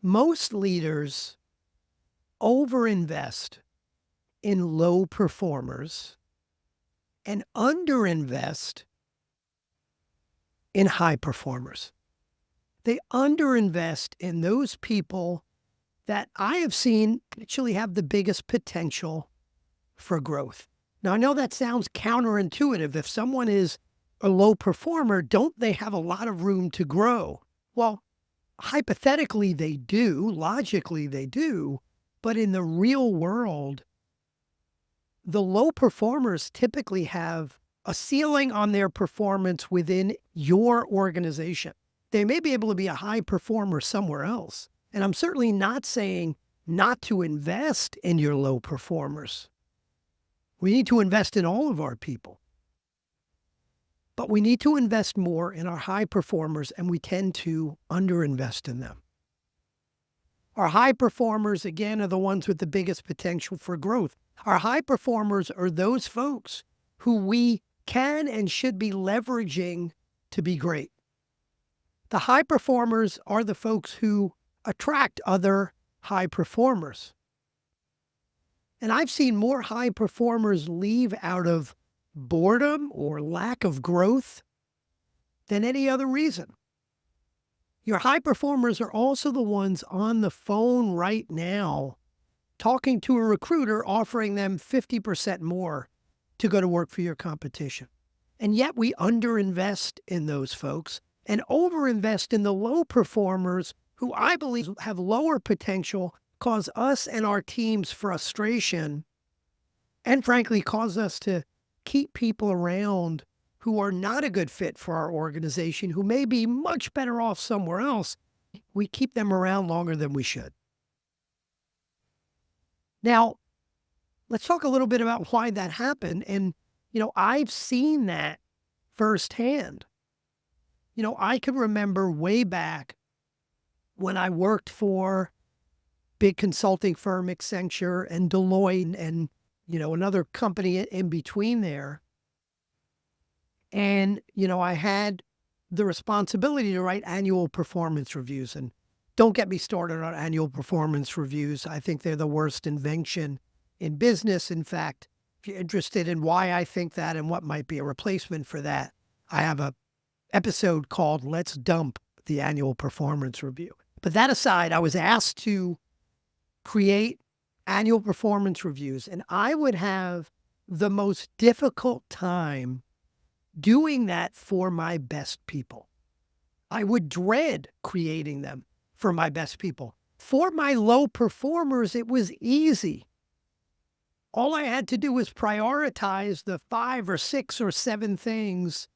Most leaders overinvest in low performers and underinvest in high performers. They underinvest in those people that I have seen actually have the biggest potential for growth. Now, I know that sounds counterintuitive. If someone is a low performer, don't they have a lot of room to grow? Well, hypothetically, they do. Logically, they do. But in the real world, the low performers typically have a ceiling on their performance within your organization. They may be able to be a high performer somewhere else. And I'm certainly not saying not to invest in your low performers. We need to invest in all of our people. But we need to invest more in our high performers, and we tend to underinvest in them. Our high performers, again, are the ones with the biggest potential for growth. Our high performers are those folks who we can and should be leveraging to be great. The high performers are the folks who attract other high performers. And I've seen more high performers leave out of boredom or lack of growth than any other reason. Your high performers are also the ones on the phone right now talking to a recruiter offering them 50% more to go to work for your competition. And yet we underinvest in those folks and overinvest in the low performers who I believe have lower potential, cause us and our teams frustration, and frankly, cause us to keep people around who are not a good fit for our organization, who may be much better off somewhere else. We keep them around longer than we should. Now, let's talk a little bit about why that happened. And, I've seen that firsthand. I can remember way back when I worked for big consulting firm Accenture and Deloitte and, another company in between there. And, I had the responsibility to write annual performance reviews. And don't get me started on annual performance reviews. I think they're the worst invention in business. In fact, if you're interested in why I think that and what might be a replacement for that, I have a episode called Let's Dump the Annual Performance Review. But that aside, I was asked to create annual performance reviews, and I would have the most difficult time doing that for my best people. I would dread creating them for my best people. For my low performers, it was easy. All I had to do was prioritize the 5 or 6 or 7 things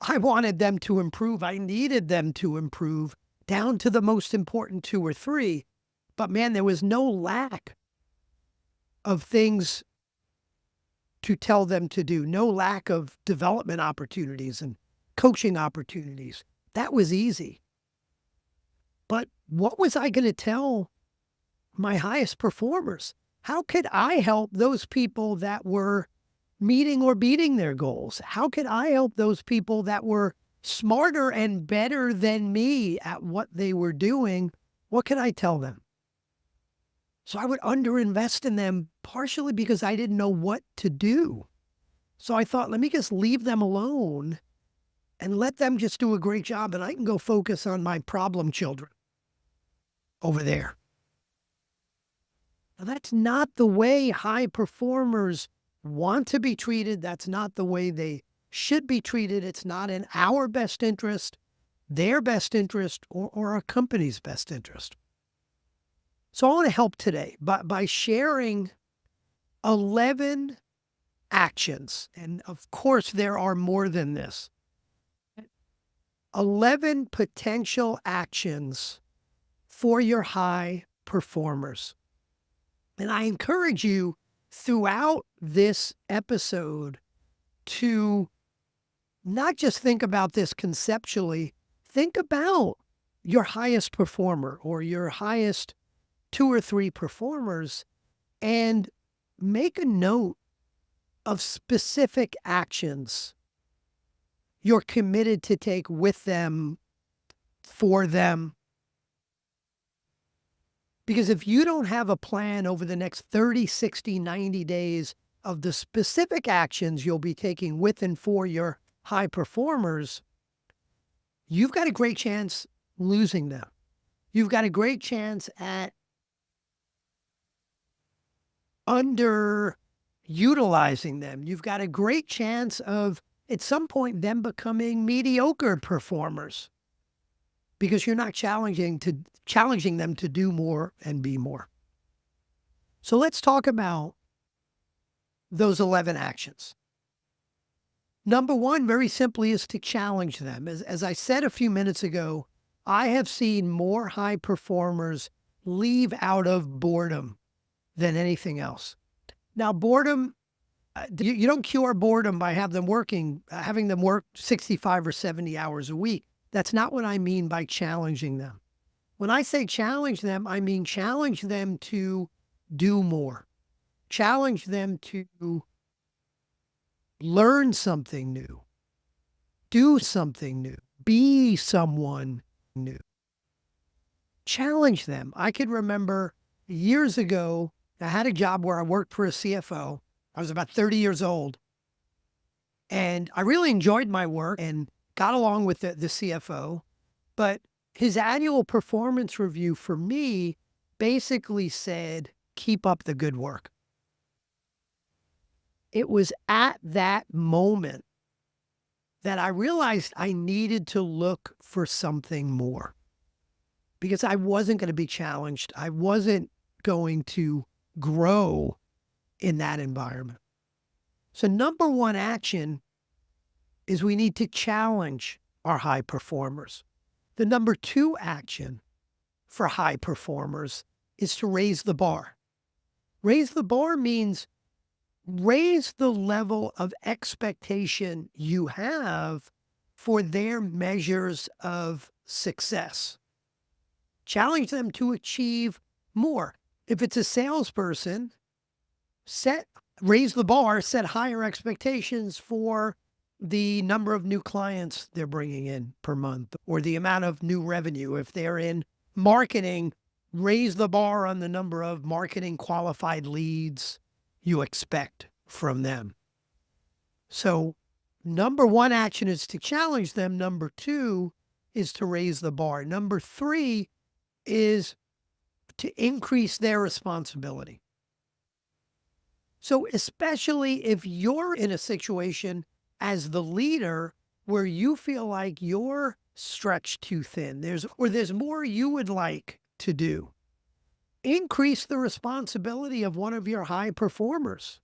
I wanted them to improve. I needed them to improve down to the most important 2 or 3. But man, there was no lack of things to tell them to do, no lack of development opportunities and coaching opportunities. That was easy. But what was I going to tell my highest performers? How could I help those people that were meeting or beating their goals? How could I help those people that were smarter and better than me at what they were doing? What could I tell them? So I would underinvest in them partially because I didn't know what to do. So I thought, let me just leave them alone and let them just do a great job, and I can go focus on my problem children over there. Now, that's not the way high performers want to be treated. That's not the way they should be treated. It's not in our best interest, their best interest, or our company's best interest. So I want to help today by sharing 11 actions. And of course, there are more than this. 11 potential actions for your high performers. And I encourage you throughout this episode to not just think about this conceptually, think about your highest performer or your highest 2 or 3 performers and make a note of specific actions you're committed to take with them, for them, Because if you don't have a plan over the next 30, 60, 90 days of the specific actions you'll be taking with and for your high performers, you've got a great chance losing them. You've got a great chance at underutilizing them. You've got a great chance of, at some point, them becoming mediocre performers because you're not challenging them to do more and be more. So let's talk about those 11 actions. Number one, very simply, is to challenge them. As I said a few minutes ago, I have seen more high performers leave out of boredom than anything else. Now, boredom, you don't cure boredom by having them work 65 or 70 hours a week. That's not what I mean by challenging them. When I say challenge them, I mean challenge them to do more. Challenge them to learn something new, do something new, be someone new. Challenge them. I could remember years ago, I had a job where I worked for a CFO. I was about 30 years old. And I really enjoyed my work and got along with the CFO. But his annual performance review for me basically said, keep up the good work. It was at that moment that I realized I needed to look for something more because I wasn't going to be challenged. I wasn't going to grow in that environment. So number one action is we need to challenge our high performers. The number two action for high performers is to raise the bar. Raise the bar means raise the level of expectation you have for their measures of success. Challenge them to achieve more. If it's a salesperson, raise the bar, set higher expectations for the number of new clients they're bringing in per month or the amount of new revenue. If they're in marketing, raise the bar on the number of marketing qualified leads you expect from them. So number one action is to challenge them. Number two is to raise the bar. Number three is to increase their responsibility. So especially if you're in a situation as the leader where you feel like you're stretched too thin, there's more you would like to do, increase the responsibility of one of your high performers.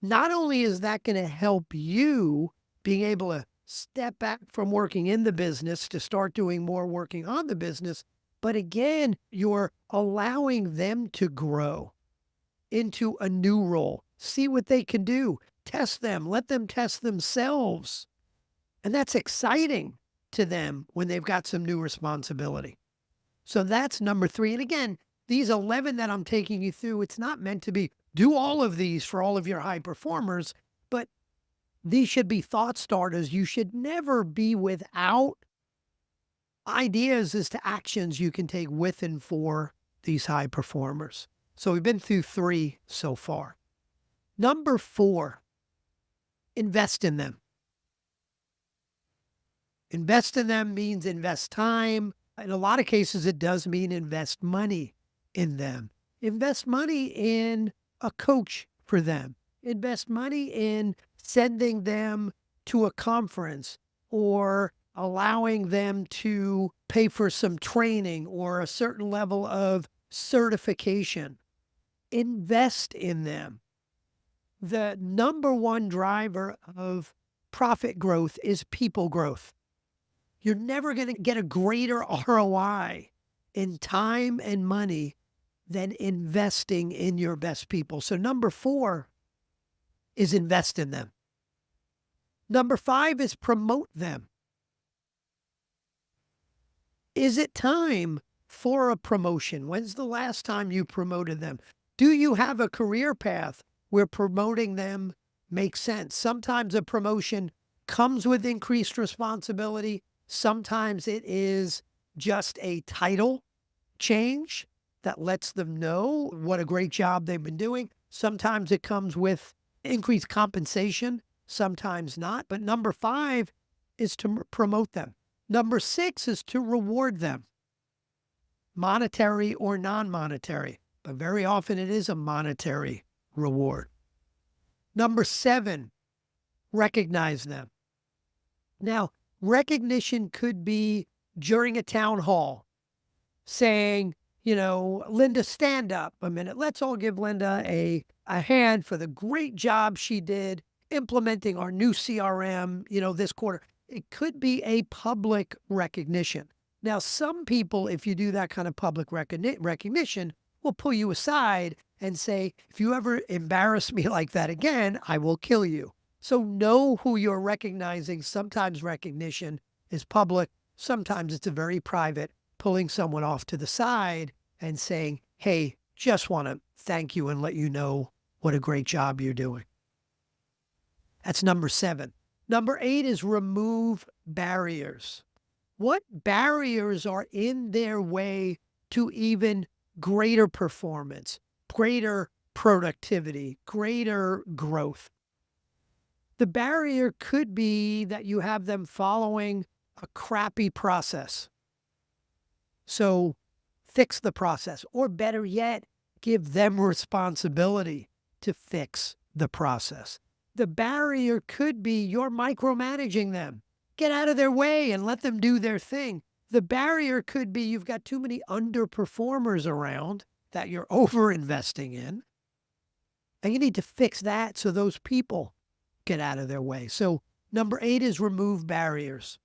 Not only is that going to help you being able to step back from working in the business to start doing more working on the business, but again, you're allowing them to grow into a new role, see what they can do, test them, let them test themselves. And that's exciting to them when they've got some new responsibility. So that's number three. And again, these 11 that I'm taking you through, it's not meant to be do all of these for all of your high performers, but these should be thought starters. You should never be without ideas as to actions you can take with and for these high performers. So we've been through three so far. Number four, invest in them. Invest in them means invest time. In a lot of cases, it does mean invest money in them. Invest money in a coach for them. Invest money in sending them to a conference or allowing them to pay for some training or a certain level of certification. Invest in them. The number one driver of profit growth is people growth. You're never going to get a greater ROI in time and money than investing in your best people. So number four is invest in them. Number five is promote them. Is it time for a promotion? When's the last time you promoted them? Do you have a career path where promoting them makes sense? Sometimes a promotion comes with increased responsibility. Sometimes it is just a title change that lets them know what a great job they've been doing. Sometimes it comes with increased compensation, sometimes not. But number 5 is to promote them. Number 6 is to reward them, monetary or non-monetary, but very often it is a monetary reward. Number 7, recognize them. Now, recognition could be during a town hall saying, Linda, stand up a minute. Let's all give Linda a hand for the great job she did implementing our new CRM, this quarter. It could be a public recognition. Now, some people, if you do that kind of public recognition, will pull you aside and say, if you ever embarrass me like that again, I will kill you. So know who you're recognizing. Sometimes recognition is public. Sometimes it's a very private, pulling someone off to the side and saying, hey, just want to thank you and let you know what a great job you're doing. That's number 7. Number 8 is remove barriers. What barriers are in their way to even greater performance, greater productivity, greater growth? The barrier could be that you have them following a crappy process. So fix the process, or better yet, give them responsibility to fix the process. The barrier could be you're micromanaging them. Get out of their way and let them do their thing. The barrier could be you've got too many underperformers around that you're over-investing in, and you need to fix that so those people get out of their way. So number 8 is remove barriers.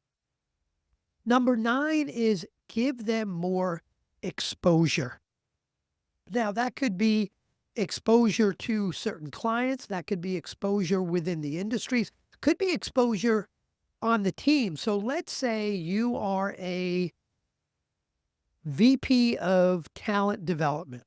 Number 9 is give them more exposure. Now, that could be exposure to certain clients. That could be exposure within the industries. Could be exposure on the team. So let's say you are a VP of talent development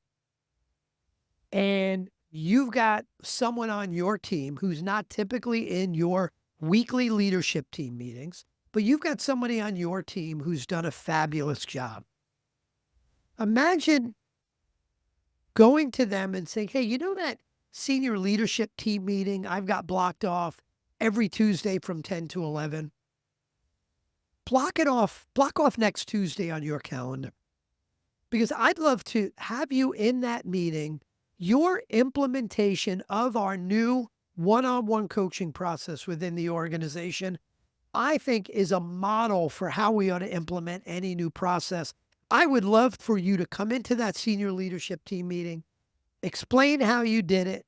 and you've got someone on your team who's not typically in your weekly leadership team meetings, but you've got somebody on your team who's done a fabulous job. Imagine going to them and saying, hey, you know that senior leadership team meeting I've got blocked off every Tuesday from 10 to 11? Block off next Tuesday on your calendar, because I'd love to have you in that meeting. Your implementation of our new one-on-one coaching process within the organization, I think, is a model for how we ought to implement any new process. I would love for you to come into that senior leadership team meeting, explain how you did it,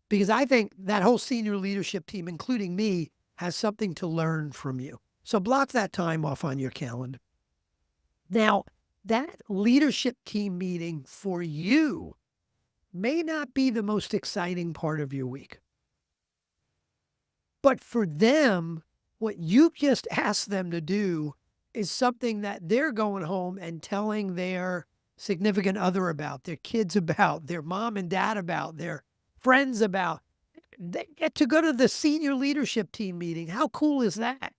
because I think that whole senior leadership team, including me, has something to learn from you. So block that time off on your calendar. Now, that leadership team meeting for you may not be the most exciting part of your week. But for them, what you just asked them to do is something that they're going home and telling their significant other about, their kids about, their mom and dad about, their friends about. They get to go to the senior leadership team meeting. How cool is that?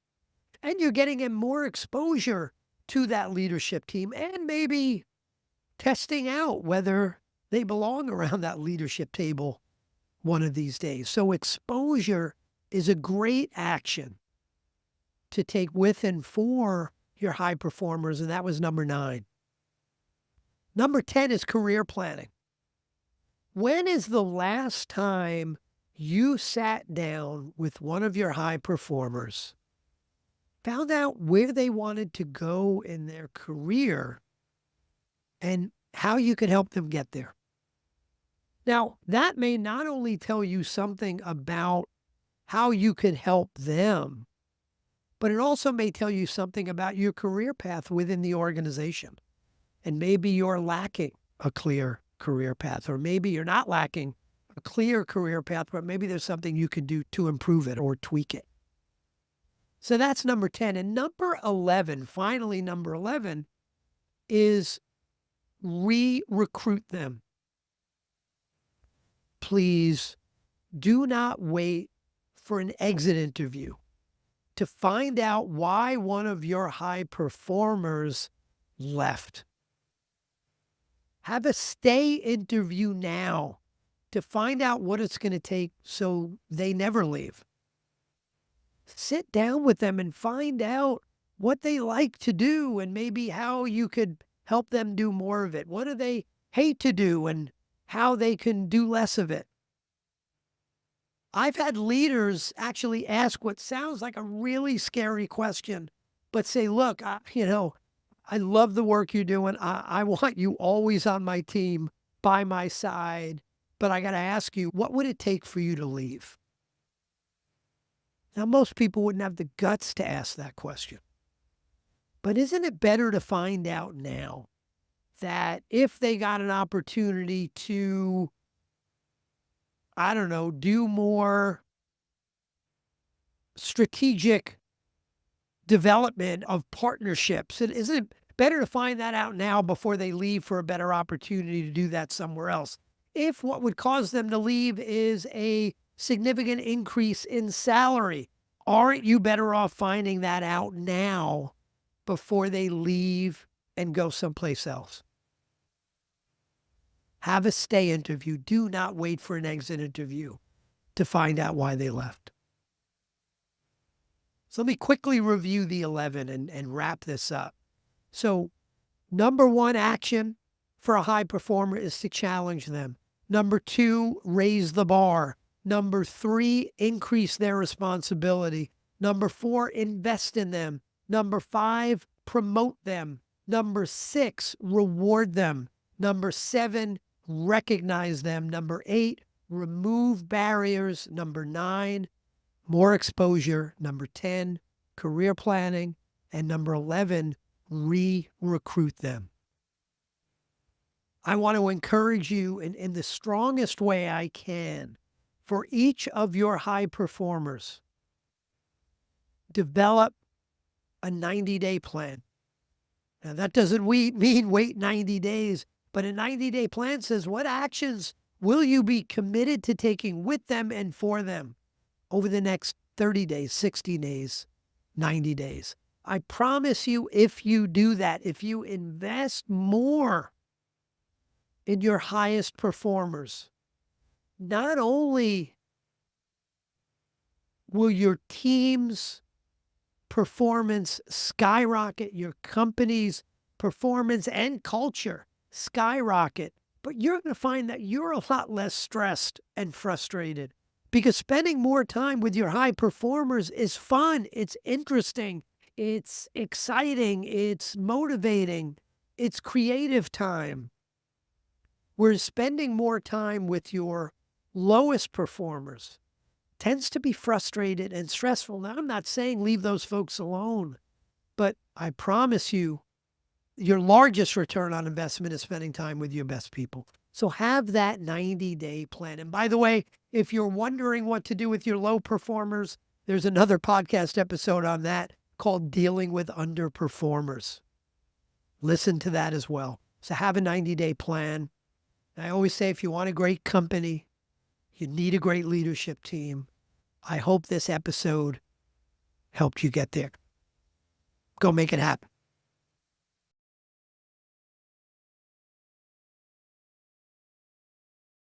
And you're getting them more exposure to that leadership team and maybe testing out whether they belong around that leadership table one of these days. So exposure is a great action to take with and for your high performers, and that was number 9. Number 10 is career planning. When is the last time you sat down with one of your high performers, found out where they wanted to go in their career and how you could help them get there? Now, that may not only tell you something about how you could help them, but it also may tell you something about your career path within the organization. And maybe you're lacking a clear career path, or maybe you're not lacking a clear career path, but maybe there's something you can do to improve it or tweak it. So that's number 10. And number 11, finally, number 11 is re-recruit them. Please do not wait for an exit interview to find out why one of your high performers left. Have a stay interview now to find out what it's going to take so they never leave. Sit down with them and find out what they like to do and maybe how you could help them do more of it. What do they hate to do and how they can do less of it? I've had leaders actually ask what sounds like a really scary question, but say, look, I love the work you're doing. I want you always on my team, by my side. But I got to ask you, what would it take for you to leave? Now, most people wouldn't have the guts to ask that question. But isn't it better to find out now that if they got an opportunity to, I don't know, do more strategic development of partnerships, and isn't it better to find that out now before they leave for a better opportunity to do that somewhere else? If what would cause them to leave is a significant increase in salary, aren't you better off finding that out now before they leave and go someplace else? Have a stay interview. Do not wait for an exit interview to find out why they left. So let me quickly review the 11 and wrap this up. So, number one action for a high performer is to challenge them. Number two, raise the bar. Number three, increase their responsibility. Number four, invest in them. Number five, promote them. Number six, reward them. Number seven, recognize them. Number eight, remove barriers. Number nine, more exposure. Number 10, career planning. And number 11, re-recruit them. I want to encourage you in the strongest way I can for each of your high performers, develop a 90-day plan. Now, that doesn't mean wait 90 days, but a 90-day plan says what actions will you be committed to taking with them and for them over the next 30 days, 60 days, 90 days. I promise you, if you do that, if you invest more in your highest performers, not only will your team's performance skyrocket, your company's performance and culture skyrocket, but you're going to find that you're a lot less stressed and frustrated because spending more time with your high performers is fun. It's interesting. It's exciting. It's motivating. It's creative time. Whereas spending more time with your lowest performers tends to be frustrated and stressful. Now, I'm not saying leave those folks alone, but I promise you, your largest return on investment is spending time with your best people. So have that 90-day plan. And by the way, if you're wondering what to do with your low performers, there's another podcast episode on that called Dealing with Underperformers. Listen to that as well. So have a 90-day plan. I always say if you want a great company, you need a great leadership team. I hope this episode helped you get there. Go make it happen.